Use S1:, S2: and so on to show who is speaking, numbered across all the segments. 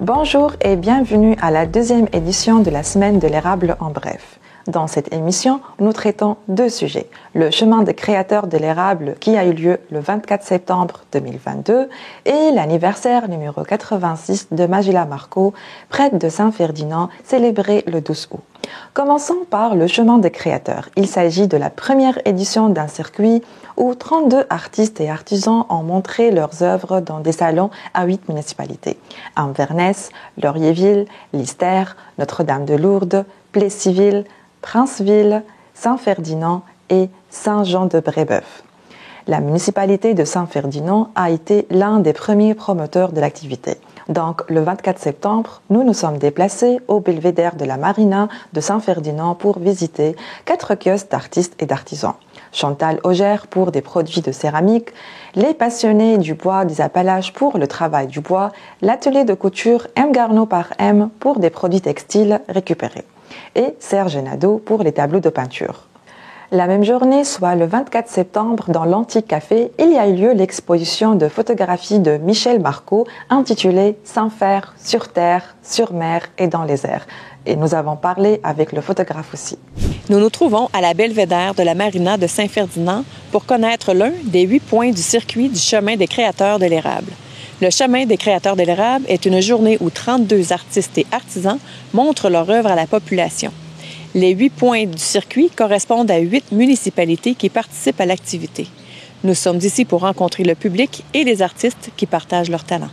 S1: Bonjour et bienvenue à la deuxième édition de la Semaine de l'érable en bref. Dans cette émission, nous traitons deux sujets. Le chemin des créateurs de l'érable qui a eu lieu le 24 septembre 2022 et l'anniversaire numéro 86 de Magila Marco, prêtre de Saint-Ferdinand, célébré le 12 août. Commençons par le chemin des créateurs. Il s'agit de la première édition d'un circuit où 32 artistes et artisans ont montré leurs œuvres dans des salons à 8 municipalités. Inverness, Laurierville, Lister, Notre-Dame-de-Lourdes, Plessisville, Princeville, Saint-Ferdinand et Saint-Jean-de-Brébeuf. La municipalité de Saint-Ferdinand a été l'un des premiers promoteurs de l'activité. Donc, le 24 septembre, nous nous sommes déplacés au belvédère de la Marina de Saint-Ferdinand pour visiter 4 kiosques d'artistes et d'artisans. Chantal Augère pour des produits de céramique, les passionnés du bois des Appalaches pour le travail du bois, l'atelier de couture M. Garneau par M pour des produits textiles récupérés et Serge Nadeau pour les tableaux de peinture. La même journée, soit le 24 septembre, dans l'Antique Café, il y a eu lieu l'exposition de photographie de Michel Marco intitulée « Sans fer, sur terre, sur mer et dans les airs ». Et nous avons parlé avec le photographe aussi.
S2: Nous nous trouvons à la belvédère de la Marina de Saint-Ferdinand pour connaître l'un des 8 points du circuit du chemin des créateurs de l'érable. Le chemin des créateurs de l'érable est une journée où 32 artistes et artisans montrent leur œuvre à la population. Les 8 points du circuit correspondent à 8 municipalités qui participent à l'activité. Nous sommes ici pour rencontrer le public et les artistes qui partagent leurs talents.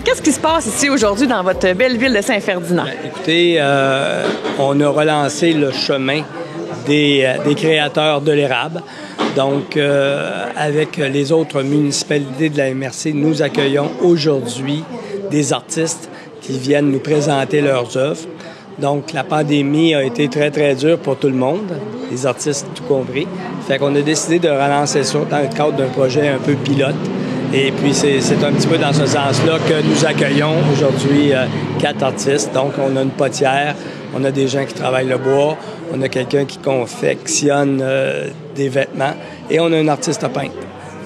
S2: Qu'est-ce qui se passe ici aujourd'hui dans votre belle ville de Saint-Ferdinand?
S3: Écoutez, on a relancé le chemin des créateurs de l'érable. Donc, avec les autres municipalités de la MRC, nous accueillons aujourd'hui des artistes qui viennent nous présenter leurs œuvres. Donc, la pandémie a été très, très dure pour tout le monde, les artistes tout compris. Fait qu'on a décidé de relancer ça dans le cadre d'un projet un peu pilote. Et puis, c'est un petit peu dans ce sens-là que nous accueillons aujourd'hui 4 artistes. Donc, on a une potière, on a des gens qui travaillent le bois, on a quelqu'un qui confectionne des vêtements et on a un artiste peintre.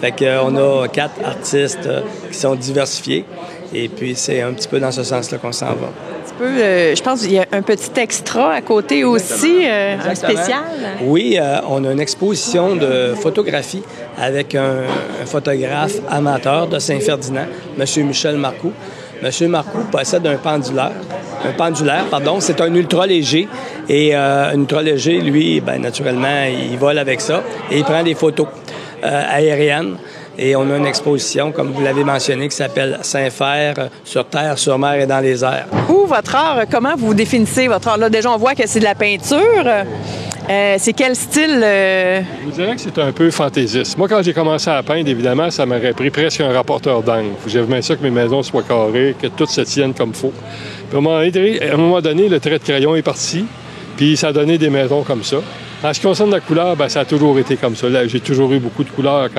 S3: Fait qu'on a 4 artistes qui sont diversifiés. Et puis, c'est un petit peu dans ce sens-là qu'on s'en va.
S2: Je pense qu'il y a un petit extra à côté aussi, un spécial.
S3: Oui, on a une exposition de photographie avec un photographe amateur de Saint-Ferdinand, M. Michel Marco. M. Marco possède un pendulaire, c'est un ultra-léger. Et un ultra-léger, lui, bien, naturellement, il vole avec ça et il prend des photos aériennes. Et on a une exposition, comme vous l'avez mentionné, qui s'appelle Saint-Fer, sur terre, sur mer et dans les airs.
S2: Vous, votre art, comment vous définissez votre art? Là, déjà, on voit que c'est de la peinture. C'est quel style? Je
S4: vous dirais que c'est un peu fantaisiste. Moi, quand j'ai commencé à peindre, évidemment, ça m'aurait pris presque un rapporteur d'angle. J'aimais ça que mes maisons soient carrées, que tout se tienne comme il faut. Puis à un moment donné, le trait de crayon est parti, puis ça a donné des maisons comme ça. En ce qui concerne la couleur, bien, ça a toujours été comme ça. Là, j'ai toujours eu beaucoup de couleurs.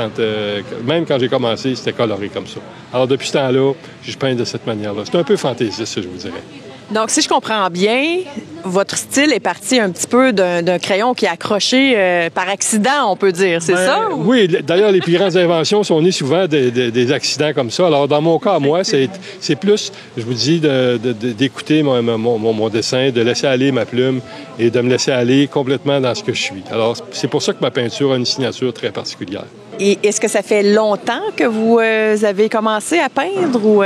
S4: Même quand j'ai commencé, c'était coloré comme ça. Alors, depuis ce temps-là, je peins de cette manière-là. C'est un peu fantaisiste, je vous dirais.
S2: Donc, si je comprends bien, votre style est parti un petit peu d'un crayon qui est accroché par accident, on peut dire, c'est ça? Ou...
S4: Oui, d'ailleurs, les plus grandes inventions sont nées souvent des accidents comme ça. Alors, dans mon cas, moi, c'est plus, je vous dis, d'écouter mon dessin, de laisser aller ma plume et de me laisser aller complètement dans ce que je suis. Alors, c'est pour ça que ma peinture a une signature très particulière.
S2: Et est-ce que ça fait longtemps que vous avez commencé à peindre ou...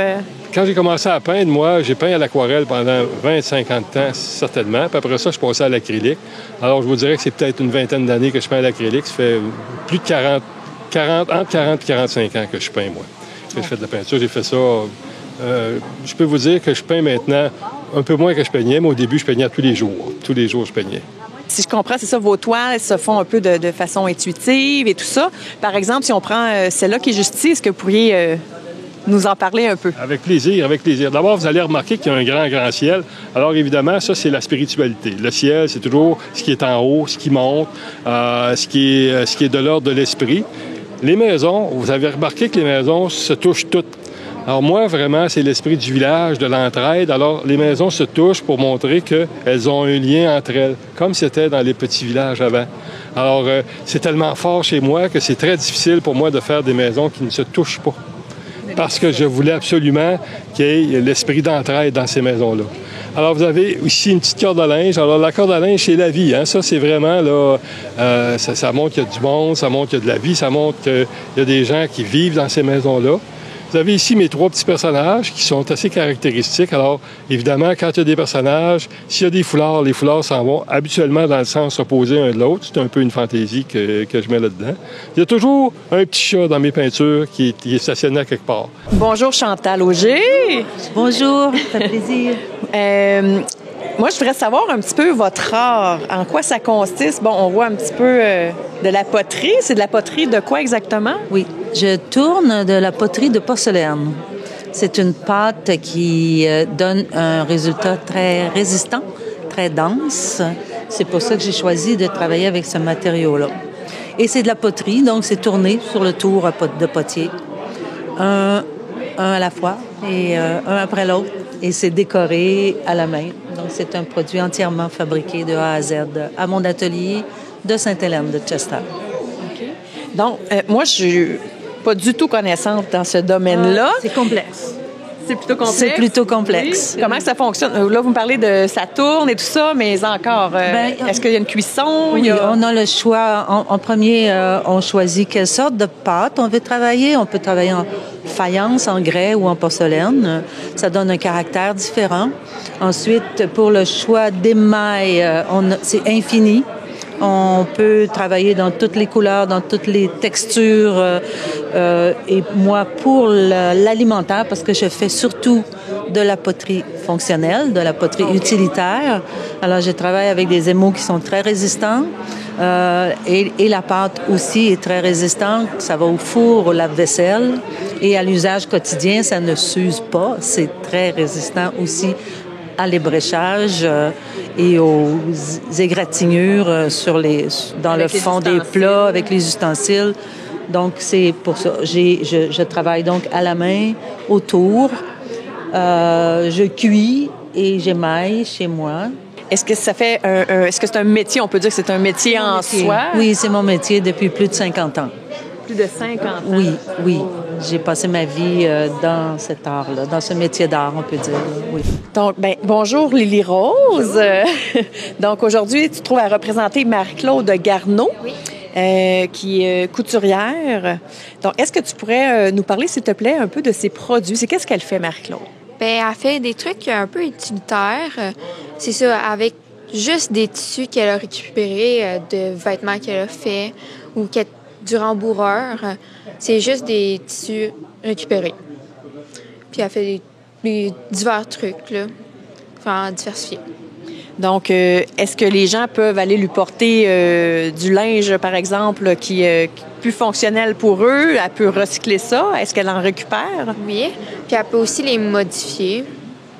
S4: Quand j'ai commencé à peindre, moi, j'ai peint à l'aquarelle pendant 20-50 ans, certainement. Puis après ça, je suis passé à l'acrylique. Alors, je vous dirais que c'est peut-être une vingtaine d'années que je peins à l'acrylique. Ça fait plus de entre 40 et 45 ans que je peins, moi. Que je fais de la peinture. J'ai fait ça... je peux vous dire que je peins maintenant un peu moins que je peignais, mais au début, je peignais tous les jours. Tous les jours, je peignais.
S2: Si je comprends, c'est ça, vos toiles se font un peu de façon intuitive et tout ça. Par exemple, si on prend celle-là qui est juste ici, est-ce que vous pourriez nous en parler un peu?
S4: Avec plaisir, avec plaisir. D'abord, vous allez remarquer qu'il y a un grand, grand ciel. Alors, évidemment, ça, c'est la spiritualité. Le ciel, c'est toujours ce qui est en haut, ce qui monte, ce qui est de l'ordre de l'esprit. Les maisons, vous avez remarqué que les maisons se touchent toutes. Alors moi, vraiment, c'est l'esprit du village, de l'entraide. Alors, les maisons se touchent pour montrer qu'elles ont un lien entre elles, comme c'était dans les petits villages avant. Alors, c'est tellement fort chez moi que c'est très difficile pour moi de faire des maisons qui ne se touchent pas. Parce que je voulais absolument qu'il y ait l'esprit d'entraide dans ces maisons-là. Alors, vous avez ici une petite corde à linge. Alors, la corde à linge, c'est la vie. Hein? Ça, c'est vraiment, là, ça montre qu'il y a du monde, ça montre qu'il y a de la vie, ça montre qu'il y a des gens qui vivent dans ces maisons-là. Vous avez ici mes 3 petits personnages qui sont assez caractéristiques. Alors, évidemment, quand il y a des personnages, s'il y a des foulards, les foulards s'en vont habituellement dans le sens opposé un de l'autre. C'est un peu une fantaisie que je mets là-dedans. Il y a toujours un petit chat dans mes peintures qui est stationné à quelque part.
S2: Bonjour Chantal Auger.
S5: Bonjour, ça fait plaisir.
S2: Moi, je voudrais savoir un petit peu votre art. En quoi ça consiste? Bon, on voit un petit peu de la poterie. C'est de la poterie de quoi exactement?
S5: Oui, je tourne de la poterie de porcelaine. C'est une pâte qui donne un résultat très résistant, très dense. C'est pour ça que j'ai choisi de travailler avec ce matériau-là. Et c'est de la poterie, donc c'est tourné sur le tour de potier. Un à la fois et un après l'autre. Et c'est décoré à la main. Donc, c'est un produit entièrement fabriqué de A à Z à mon atelier de Sainte-Hélène de Chester.
S2: Okay. Donc, moi, je suis pas du tout connaissante dans ce domaine-là.
S5: C'est complexe.
S2: C'est plutôt complexe?
S5: C'est plutôt complexe.
S2: Oui. Comment ça fonctionne? Là, vous me parlez de ça tourne et tout ça, mais encore, est-ce qu'il y a une cuisson?
S5: Oui, on a le choix. En premier, on choisit quelle sorte de pâte on veut travailler. On peut travailler en faïence, en grès ou en porcelaine. Ça donne un caractère différent. Ensuite, pour le choix d'émail, c'est infini. On peut travailler dans toutes les couleurs, dans toutes les textures. Et moi, pour l'alimentaire, parce que je fais surtout de la poterie fonctionnelle, de la poterie utilitaire. Alors, je travaille avec des émaux qui sont très résistants. Et la pâte aussi est très résistante. Ça va au four, au lave-vaisselle. Et à l'usage quotidien, ça ne s'use pas. C'est très résistant aussi à l'ébréchage et aux égratignures dans le fond des plats avec les ustensiles. Donc, c'est pour ça. Je travaille donc à la main, autour. Je cuis et j'émaille chez moi.
S2: Est-ce que ça fait est-ce que c'est un métier? On peut dire que c'est un métier en soi?
S5: Oui, c'est mon métier depuis plus de 50 ans.
S2: Plus de 50 ans?
S5: Oui. J'ai passé ma vie dans cet art-là, dans ce métier d'art, on peut dire. Oui.
S2: Donc, bonjour Lily Rose. Donc, aujourd'hui, tu te trouves à représenter Marie-Claude Garneau.
S6: Oui.
S2: Qui est couturière. Donc, est-ce que tu pourrais nous parler, s'il te plaît, un peu de ses produits? Qu'est-ce qu'elle fait, Marie-Claude?
S6: Bien, elle fait des trucs un peu utilitaires. C'est ça, avec juste des tissus qu'elle a récupérés, de vêtements qu'elle a fait ou du rembourreur. C'est juste des tissus récupérés. Puis elle fait des divers trucs, là, enfin, diversifiés.
S2: Donc, est-ce que les gens peuvent aller lui porter du linge, par exemple, qui est plus fonctionnel pour eux? Elle peut recycler ça? Est-ce qu'elle en récupère?
S6: Oui. Puis elle peut aussi les modifier.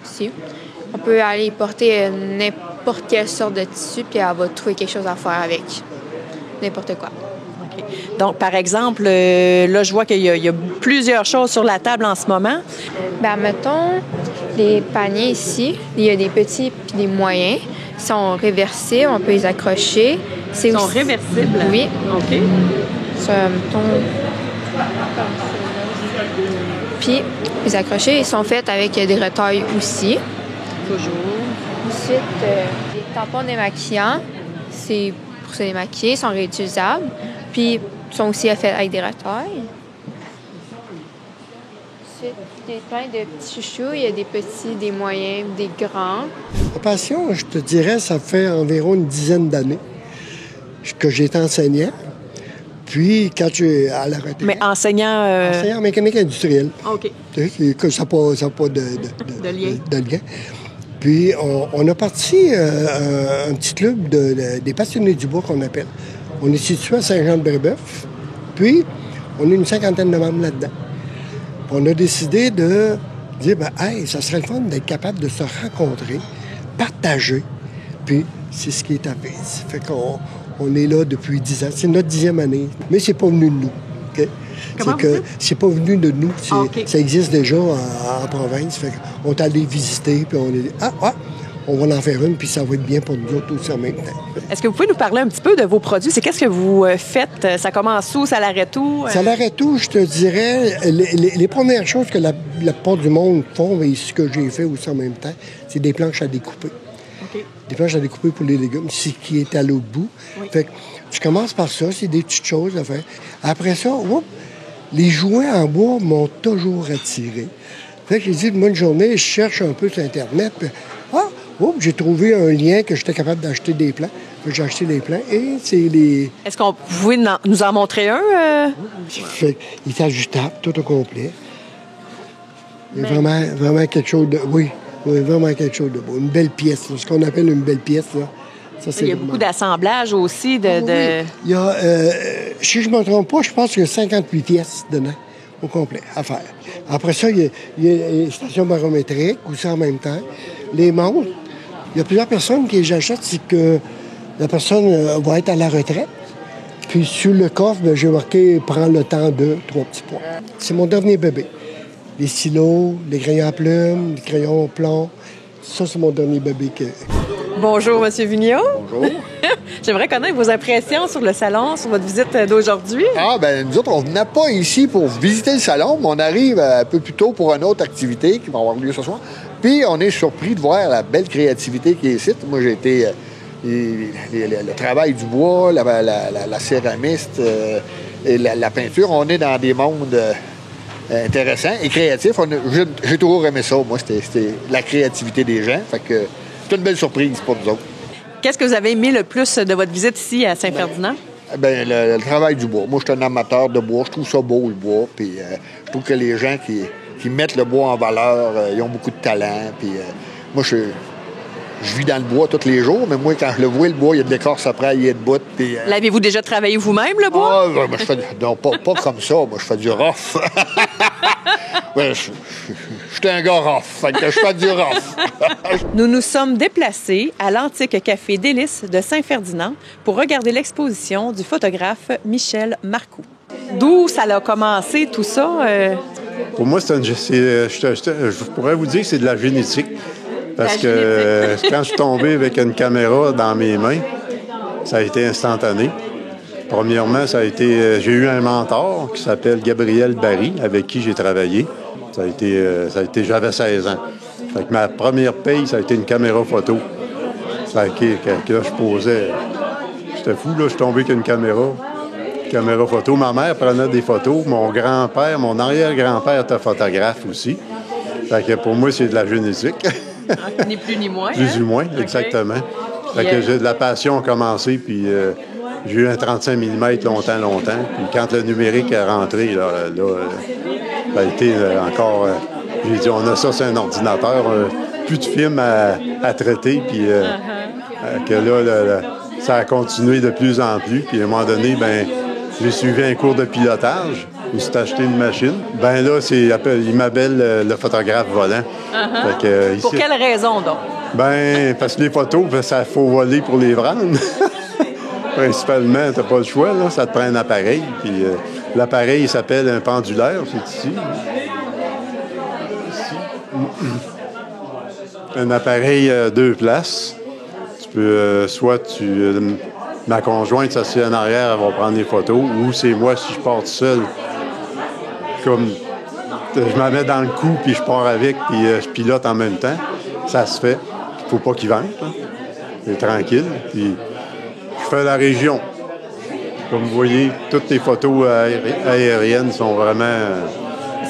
S6: Aussi. On peut aller porter n'importe quelle sorte de tissu, puis elle va trouver quelque chose à faire avec. N'importe quoi.
S2: Okay. Donc, par exemple, là, je vois qu'il y a plusieurs choses sur la table en ce moment.
S6: Bien, mettons, les paniers ici, il y a des petits puis des moyens. Ils sont réversibles, on peut les accrocher.
S2: Ils sont réversibles?
S6: Oui.
S2: OK.
S6: Ça, mettons... Puis, les accrochés, ils sont faits avec des retailles aussi.
S2: Toujours.
S6: Ensuite, les tampons démaquillants, c'est pour se démaquiller, ils sont réutilisables. Puis, ils sont aussi faits avec des retailles. plein de petits chouchous. Il y a des petits, des moyens, des grands.
S7: La passion, je te dirais, ça fait environ une dizaine d'années que j'ai été enseignant. Puis, quand je suis à la retraite...
S2: Mais enseignant...
S7: Enseignant en mécanique industrielle.
S2: OK.
S7: Tu sais, que ça n'a pas de lien. Puis, on a parti un petit club des passionnés du bois qu'on appelle. On est situé à Saint-Jean-de-Brébeuf. Puis, on est une cinquantaine de membres là-dedans. On a décidé de dire, hey, ça serait le fun d'être capable de se rencontrer, partager. Puis, c'est ce qui est arrivé. Ça fait qu'on est là depuis 10 ans. C'est notre 10e année. Mais c'est pas venu de nous. Okay?
S2: Comment
S7: c'est que c'est pas venu de nous.
S2: Okay.
S7: Ça existe déjà en province. Fait qu'on est allé visiter, puis on est dit, on va en faire une, puis ça va être bien pour nous autres aussi en même temps.
S2: Est-ce que vous pouvez nous parler un petit peu de vos produits? Qu'est-ce que vous faites? Ça commence où? Ça l'arrête où?
S7: Ça l'arrête où, je te dirais. Les premières choses que la plupart du monde font, et ce que j'ai fait aussi en même temps, c'est des planches à découper.
S2: Okay.
S7: Des planches à découper pour les légumes, c'est qui est à l'autre bout.
S2: Oui.
S7: Fait que je commence par ça, c'est des petites choses à faire. Après ça, les jouets en bois m'ont toujours attiré. Fait que j'ai dit, moi, une journée, je cherche un peu sur Internet, puis j'ai trouvé un lien que j'étais capable d'acheter des plants. J'ai acheté des plants et c'est les...
S2: Est-ce qu'on pouvait nous en montrer un?
S7: Fait, il est ajustable, tout au complet. Il y a vraiment quelque chose de... Oui, vraiment quelque chose de beau. Une belle pièce, là, ce qu'on appelle une belle pièce. Là. Ça,
S2: Il y a beaucoup d'assemblage aussi.
S7: Oui. Il y a, si je ne me trompe pas, je pense qu'il y a 58 pièces dedans, au complet, à faire. Après ça, il y a une station barométrique aussi en même temps. Les montres. Il y a plusieurs personnes qui les achètent, c'est que la personne va être à la retraite. Puis sur le coffre, j'ai marqué « Prends le temps de 3 petits points ». C'est mon dernier bébé. Les stylos, les crayons à plumes, les crayons au plomb. Ça, c'est mon dernier bébé.
S2: Bonjour, M. Vigneault.
S8: Bonjour.
S2: J'aimerais connaître vos impressions sur le salon, sur votre visite d'aujourd'hui.
S8: Nous autres, on venait pas ici pour visiter le salon, mais on arrive un peu plus tôt pour une autre activité qui va avoir lieu ce soir. Puis, on est surpris de voir la belle créativité qui est ici. Moi, j'ai été... le travail du bois, la céramiste et la peinture, on est dans des mondes intéressants et créatifs. J'ai toujours aimé ça, moi, c'était la créativité des gens. Fait que c'est une belle surprise pour nous autres.
S2: Qu'est-ce que vous avez aimé le plus de votre visite ici à Saint-Ferdinand?
S8: Le travail du bois. Moi, je suis un amateur de bois. Je trouve ça beau, le bois. Puis je trouve que les gens qui mettent le bois en valeur, ils ont beaucoup de talent. Puis moi, je vis dans le bois tous les jours, mais moi, quand je le vois, le bois, il y a de l'écorce après, il y a de bout.
S2: L'avez-vous déjà travaillé vous-même, le bois?
S8: Non, pas comme ça. Moi, je fais du rough. Je suis un gars rough, fait que je fais du rough.
S2: Nous nous sommes déplacés à l'antique café Délices de Saint-Ferdinand pour regarder l'exposition du photographe Michel Marcoux. D'où ça a commencé, tout ça?
S9: Pour moi, je pourrais vous dire que c'est de la génétique. Parce que quand je suis tombé avec une caméra dans mes mains, ça a été instantané. Premièrement, j'ai eu un mentor qui s'appelle Gabriel Barry, avec qui j'ai travaillé. J'avais 16 ans. Fait que ma première paye, ça a été une caméra photo. Là, je posais. J'étais fou, là, je suis tombé avec une caméra photo. Ma mère prenait des photos. Mon grand-père, mon arrière-grand-père était photographe aussi. Fait que pour moi, c'est de la génétique.
S2: Ni plus ni moins.
S9: Plus ou moins, exactement. Fait que j'ai de la passion a commencé, puis j'ai eu un 35 mm longtemps. Puis quand le numérique est rentré, ça a été encore... j'ai dit, on a ça sur un ordinateur, plus de films à traiter, puis que là, ça a continué de plus en plus. Puis à un moment donné, j'ai suivi un cours de pilotage. Je me suis acheté une machine. Là, il m'appelle le photographe volant. Fait que,
S2: pour quelle raison, donc?
S9: Parce que les photos, ça faut voler pour les vendre. Principalement, t'as pas le choix, là. Ça te prend un appareil. Puis l'appareil, il s'appelle un pendulaire, c'est ici. Un appareil 2 places. Tu peux, ma conjointe s'assied en arrière, elle va prendre des photos, ou c'est moi si je pars tout seul. Comme je me mets dans le coup, puis je pars avec, puis je pilote en même temps. Ça se fait. Faut pas qu'il vente. Hein. C'est tranquille. Puis je fais la région. Comme vous voyez, toutes les photos aériennes sont vraiment...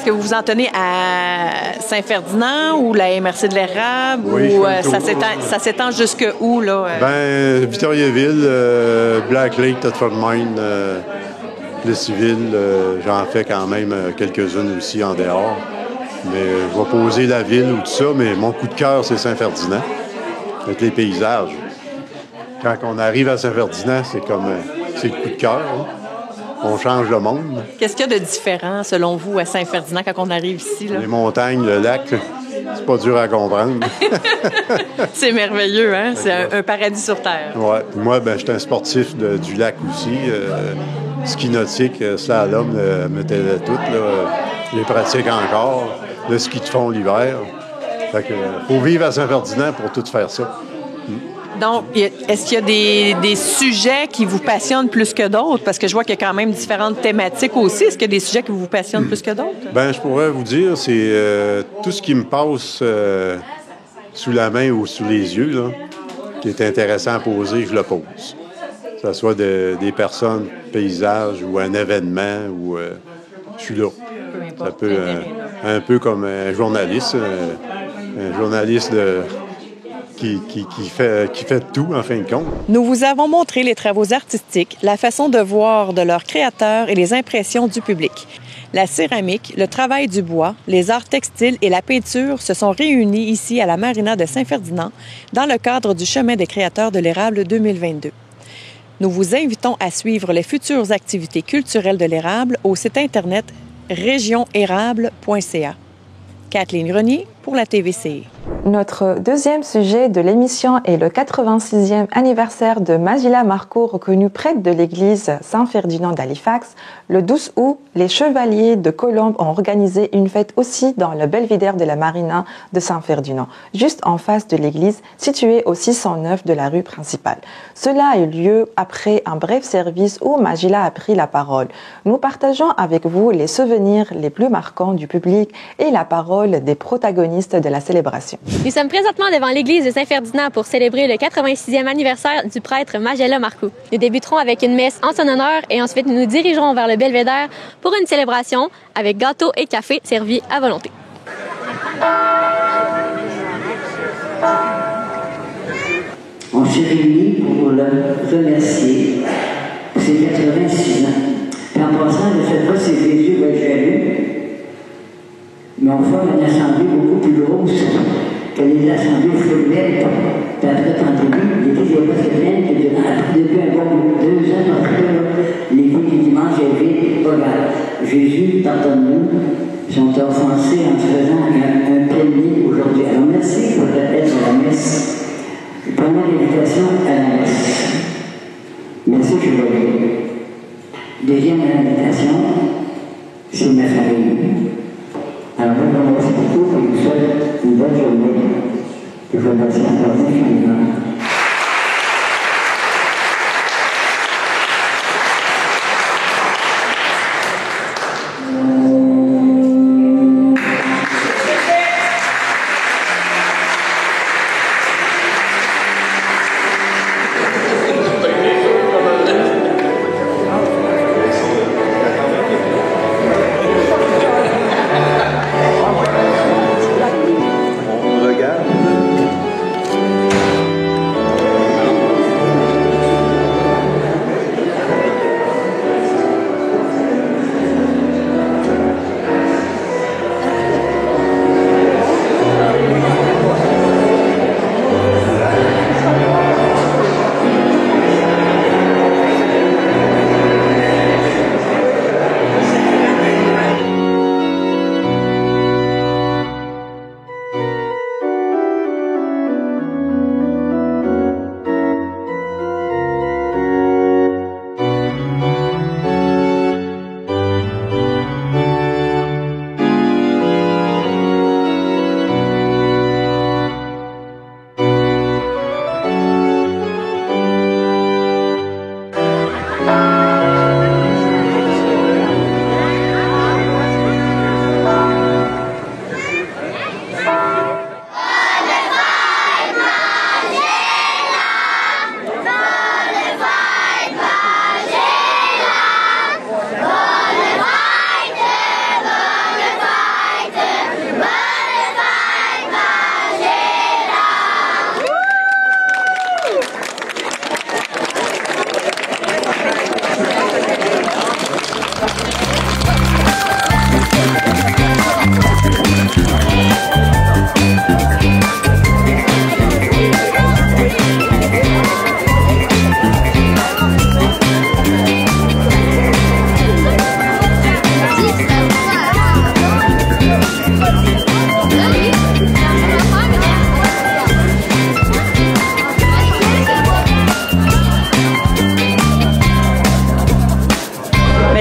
S2: Est-ce que vous vous en tenez à Saint-Ferdinand ou la MRC de l'érable?
S9: Oui,
S2: ou
S9: ça
S2: s'étend jusque où, là?
S9: Victoriaville, Black Lake, Thetford Mine, Plessisville, j'en fais quand même quelques-unes aussi en dehors. Mais je vais poser la ville ou tout ça, mais mon coup de cœur, c'est Saint-Ferdinand, avec les paysages. Quand on arrive à Saint-Ferdinand, c'est le coup de cœur. Hein. On change le monde.
S2: Qu'est-ce qu'il y a de différent, selon vous, à Saint-Ferdinand, quand on arrive ici? Là?
S9: Les montagnes, le lac, c'est pas dur à comprendre.
S2: C'est merveilleux, hein? C'est un paradis sur Terre.
S9: Ouais. Moi, je suis un sportif du lac aussi. Ski nautique, slalom, mettez tout. Je les pratique encore. Le ski de fond l'hiver. Fait que faut vivre à Saint-Ferdinand pour tout faire ça.
S2: Donc, est-ce qu'il y a des sujets qui vous passionnent plus que d'autres? Parce que je vois qu'il y a quand même différentes thématiques aussi. Est-ce qu'il y a des sujets qui vous passionnent plus que d'autres?
S9: Je pourrais vous dire, c'est tout ce qui me passe sous la main ou sous les yeux, là, qui est intéressant à poser, je le pose. Que ce soit des personnes, paysages ou un événement, ou je suis là. Ça peut un peu comme un journaliste qui fait tout, en fin de compte.
S2: Nous vous avons montré les travaux artistiques, la façon de voir de leurs créateurs et les impressions du public. La céramique, le travail du bois, les arts textiles et la peinture se sont réunis ici à la marina de Saint-Ferdinand dans le cadre du Chemin des créateurs de l'érable 2022. Nous vous invitons à suivre les futures activités culturelles de l'érable au site Internet regionérable.ca. Kathleen Grenier pour la TVCI.
S1: Notre deuxième sujet de l'émission est le 86e anniversaire de Majila Marco, reconnue prêtre de l'église Saint-Ferdinand d'Halifax. Le 12 août, les Chevaliers de Colombe ont organisé une fête aussi dans le belvédère de la marina de Saint-Ferdinand, juste en face de l'église, située au 609 de la rue principale. Cela a eu lieu après un bref service où Majila a pris la parole. Nous partageons avec vous les souvenirs les plus marquants du public et la parole des protagonistes de la célébration.
S10: Nous sommes présentement devant l'église de Saint-Ferdinand pour célébrer le 86e anniversaire du prêtre Majila Marco. Nous débuterons avec une messe en son honneur et ensuite nous nous dirigerons vers le belvédère pour une célébration avec gâteau et café servis à volonté.
S11: On s'est réunis pour le remercier pour ses 86 ans. Et en passant, je ne sais pas si les yeux vont être jaloux, mais on forme une assemblée beaucoup plus grosse que les assemblées formelles. Puis après, pandémie, l'église n'est pas si pleine que depuis un bon 2 ans, l'église du dimanche est vide. Regarde, Jésus, pardonne-nous, sont offensés en se faisant un plénier aujourd'hui. Alors merci pour être à la messe. Pendant l'invitation à la messe. Merci, Chevalier. Deuxième invitation, c'est ma famille. Alors, je vous remercie beaucoup et je vous souhaite une bonne journée. Je vous remercie encore infiniment.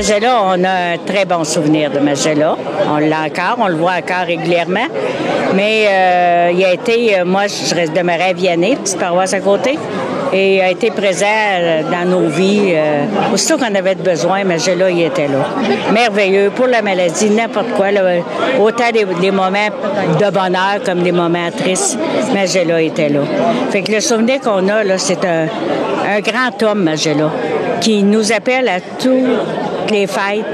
S12: Magella, on a un très bon souvenir de Magella. On l'a encore, on le voit encore régulièrement. Mais il a été, moi, je demeurais à Vianney, petite paroisse à côté, et il a été présent dans nos vies. Aussitôt qu'on avait besoin, Magella, il était là. Merveilleux pour la maladie, n'importe quoi. Là, autant des moments de bonheur comme des moments tristes, Magella était là. Fait que le souvenir qu'on a, là, c'est un grand homme, Magella, qui nous appelle à toutes les fêtes.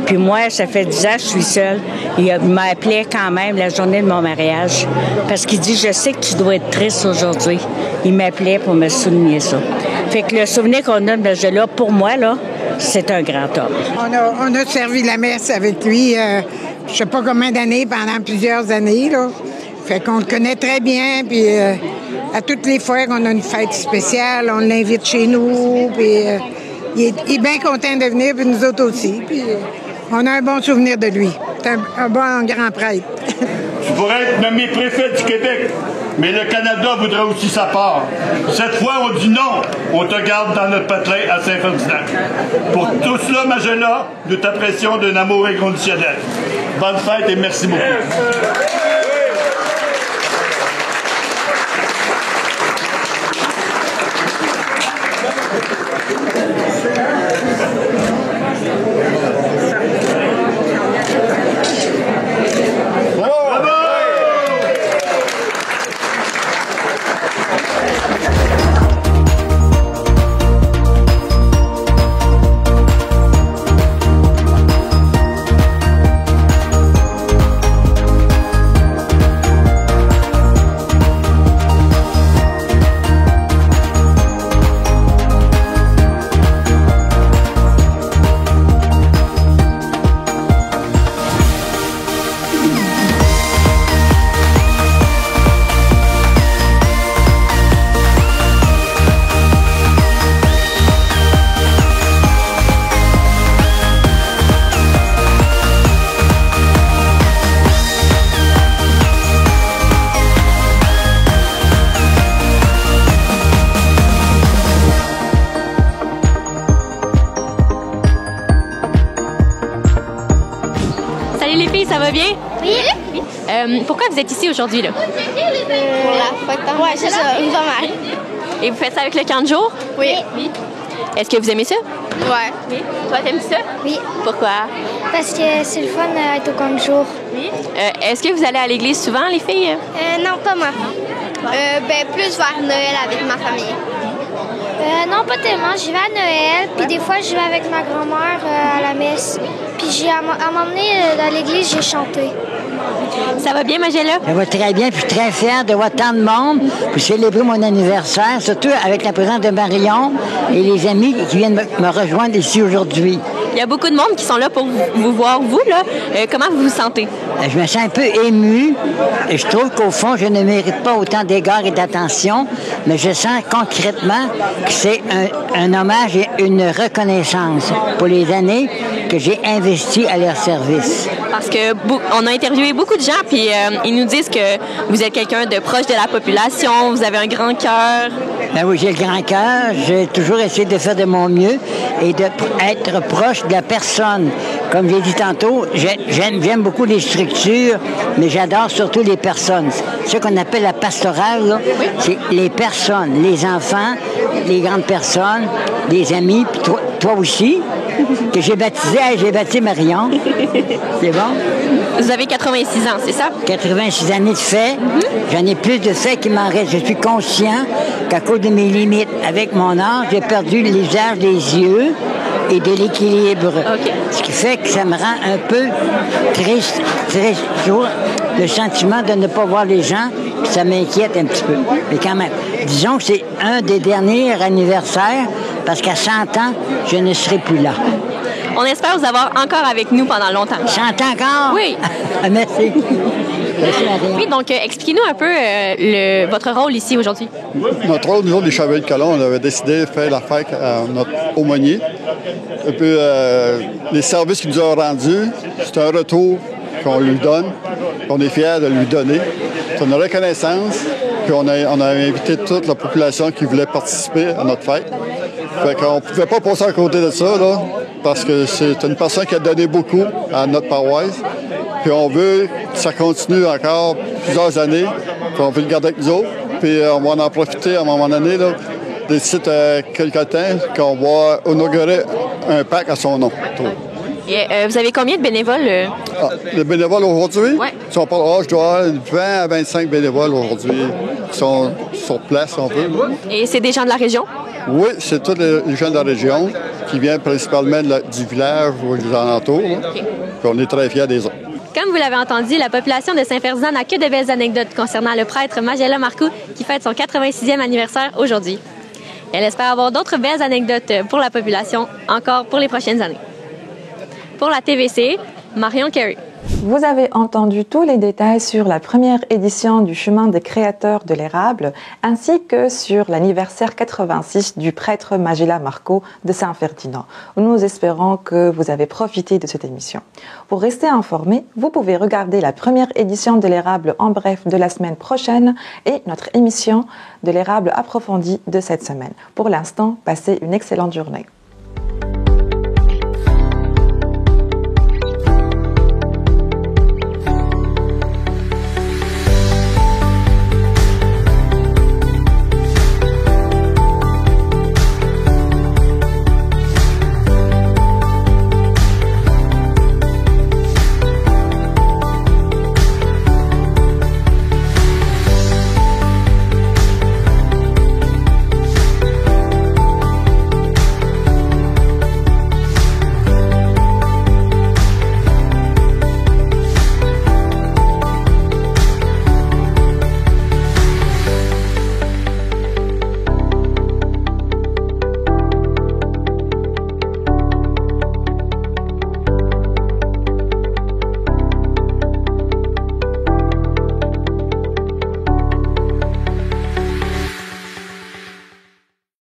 S12: Puis moi, ça fait 10 ans que je suis seule. Il m'a appelé quand même la journée de mon mariage parce qu'il dit « Je sais que tu dois être triste aujourd'hui. » Il m'appelait pour me souligner ça. Fait que le souvenir qu'on a de Magella, pour moi, là, c'est un grand homme.
S13: On a servi la messe avec lui, je sais pas combien d'années, pendant plusieurs années, là. Fait qu'on le connaît très bien, puis à toutes les fois qu'on a une fête spéciale, on l'invite chez nous, puis il est bien content de venir, puis nous autres aussi. Puis on a un bon souvenir de lui. C'est un bon grand prêtre.
S14: Tu pourrais être nommé préfet du Québec, mais le Canada voudrait aussi sa part. Cette fois, on dit non. On te garde dans notre patelin à Saint-Ferdinand. Pour tout cela, Magella, nous t'apprécions d'un amour inconditionnel. Bonne fête et merci beaucoup.
S10: Ça va bien? Oui. Pourquoi vous êtes ici aujourd'hui, là?
S15: Pour la fête. Oui, c'est ça, une mère.
S10: Et vous faites ça avec le camp de jour?
S15: Oui.
S10: Est-ce que vous aimez ça?
S15: Oui.
S10: Toi, t'aimes ça?
S15: Oui.
S10: Pourquoi?
S15: Parce que c'est le fun d'être au camp de jour.
S10: Oui. Est-ce que vous allez à l'église souvent, les filles?
S15: Non, pas moi. Plus vers Noël avec ma famille. Non, pas tellement. J'y vais à Noël, puis des fois, je vais avec ma grand-mère à la messe. Puis à m'emmener dans l'église, j'ai chanté.
S10: Ça va bien, Magella?
S16: Ça va très bien, puis je suis très fière de voir tant de monde pour célébrer mon anniversaire, surtout avec la présence de Marion et les amis qui viennent me rejoindre ici aujourd'hui.
S10: Il y a beaucoup de monde qui sont là pour vous voir, vous, là. Comment vous vous sentez?
S16: Je me sens un peu émue. Je trouve qu'au fond, je ne mérite pas autant d'égards et d'attention, mais je sens concrètement que c'est un hommage et une reconnaissance pour les années que j'ai investies à leur service.
S10: Parce que on a interviewé beaucoup de gens, puis ils nous disent que vous êtes quelqu'un de proche de la population, vous avez un grand cœur.
S16: Ben oui, j'ai le grand cœur. J'ai toujours essayé de faire de mon mieux et d'être proche de la personne. Comme j'ai dit tantôt, j'aime beaucoup les structures, mais j'adore surtout les personnes. Ce qu'on appelle la pastorale, là, c'est les personnes, les enfants, les grandes personnes, les amis, puis toi aussi, que j'ai baptisé. J'ai baptisé Marion. C'est bon?
S10: Vous avez 86 ans, c'est ça?
S16: 86 années de fait. J'en ai plus de fait qu'il m'en reste. Je suis conscient qu'à cause de mes limites, avec mon âge, j'ai perdu l'usage des yeux et de l'équilibre.
S10: Okay.
S16: Ce qui fait que ça me rend un peu triste, toujours le sentiment de ne pas voir les gens, puis ça m'inquiète un petit peu. Mais quand même, disons que c'est un des derniers anniversaires, parce qu'à 100 ans, je ne serai plus là.
S10: On espère vous avoir encore avec nous pendant longtemps.
S16: 100 ans encore?
S10: Oui.
S16: Merci.
S10: Oui, donc expliquez-nous un peu votre rôle ici aujourd'hui.
S17: Notre rôle, nous autres, les Chevaliers de Colomb, on avait décidé de faire la fête à notre aumônier. Un peu les services qu'il nous a rendus, c'est un retour qu'on lui donne, qu'on est fiers de lui donner. C'est une reconnaissance, puis on a invité toute la population qui voulait participer à notre fête. Fait qu'on ne pouvait pas passer à côté de ça, là. parce que c'est une personne qui a donné beaucoup à notre paroisse. Puis on veut que ça continue encore plusieurs années. Puis on veut le garder avec nous autres. Puis on va en profiter à un moment donné, là, d'ici quelque temps, qu'on va inaugurer un parc à son nom.
S10: Et vous avez combien de bénévoles?
S17: Les bénévoles aujourd'hui?
S10: Oui.
S17: Si on parle, je dois avoir 20 à 25 bénévoles aujourd'hui qui sont sur place, on peut.
S10: Et c'est des gens de la région?
S17: Oui, c'est tous les gens de la région qui viennent principalement du village ou des alentours. Okay. Puis on est très fiers des autres.
S10: Comme vous l'avez entendu, la population de Saint-Ferdinand n'a que de belles anecdotes concernant le prêtre Magella Marcoux qui fête son 86e anniversaire aujourd'hui. Elle espère avoir d'autres belles anecdotes pour la population encore pour les prochaines années. Pour la TVC, Marion Carey.
S1: Vous avez entendu tous les détails sur la première édition du Chemin des créateurs de l'érable, ainsi que sur l'anniversaire 86 du prêtre Magella Marcoux de Saint-Ferdinand. Nous espérons que vous avez profité de cette émission. Pour rester informé, vous pouvez regarder la première édition de l'érable en bref de la semaine prochaine et notre émission de l'érable approfondie de cette semaine. Pour l'instant, passez une excellente journée.